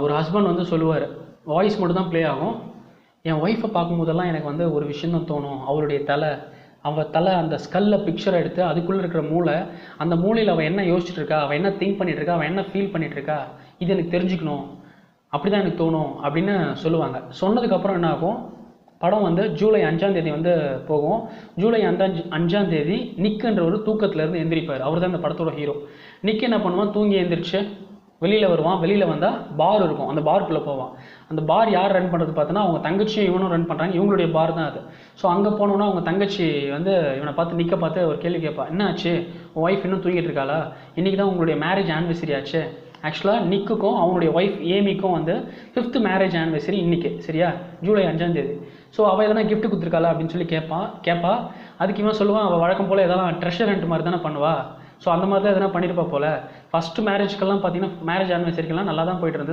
ஒரு ஹஸ்பண்ட் வந்து சொல்லுவார், வாய்ஸ் மட்டும் தான் ப்ளே ஆகும். என் ஒய்ஃபை பார்க்கும்போதெல்லாம் எனக்கு வந்து ஒரு விஷயம் தான் தோணும். அவளுடைய அவள் தலை அந்த ஸ்கல்ல பிக்சர் எடுத்து அதுக்குள்ளே இருக்கிற மூளை, அந்த மூளையில் அவள் என்ன யோசிச்சுட்டு இருக்கா, அவள் என்ன திங்க் பண்ணிட்டு இருக்கா, அவள் என்ன ஃபீல் பண்ணிட்டு இருக்கா, இது எனக்கு தெரிஞ்சுக்கணும், அப்படி தான் எனக்கு தோணும் அப்படின்னு சொல்லுவாங்க. சொன்னதுக்கப்புறம் என்ன ஆகும், படம் வந்து ஜூலை 5 வந்து போகும். ஜூலை 5 நிக்குன்ற ஒரு தூக்கத்துலேருந்து எந்திரிப்பார். அவர் தான் இந்த படத்தோட ஹீரோ. நிக்கு என்ன பண்ணுவான், தூங்கி எந்திரிச்சு வெளியில் வருவான். வெளியில் வந்தால் பார் இருக்கும், அந்த பார்க்குள்ளே போவான். அந்த பார் யார் ரன் பண்ணுறது பார்த்தோன்னா, அவங்க தங்கச்சியும் இவனும் ரன் பண்ணுறாங்க. இவங்களுடைய பார் தான் அது. ஸோ அங்கே போனோன்னா அவங்க தங்கச்சி வந்து இவனை பார்த்து, நிக்க பார்த்து ஒரு கேள்வி கேட்பா, என்ன ஆச்சு, உன் ஒய்ஃப் இன்னும் தூங்கிட்டு இருக்காளா, இன்றைக்கி தான் உங்களுடைய மேரேஜ் ஆனிவர்சரி ஆச்சு. ஆக்சுவலாக நிக்குக்கும் அவனுடைய ஒய்ஃப் ஏமிக்கும் வந்து 5th மேரேஜ் ஆனிவர்சரி இன்றைக்கி, சரியா, ஜூலை 5. ஸோ அவள் எதனா கிஃப்ட் கொடுத்துருக்காளா அப்படின்னு சொல்லி கேட்பா. அதுக்கு இவன் சொல்லுவான், அவள் வழக்கம் போல் எதெல்லாம் ட்ரெஷர் ஹண்ட் மாதிரி தானே பண்ணுவா. ஸோ அந்த மாதிரி தான் எதனா பண்ணியிருப்பா போல். ஃபஸ்ட்டு மேரேஜ்க்கெல்லாம் பார்த்தீங்கன்னா, மேரேஜ் ஆனிவர்சரிக்கெல்லாம் நல்லா தான் போயிட்டு இருந்தது.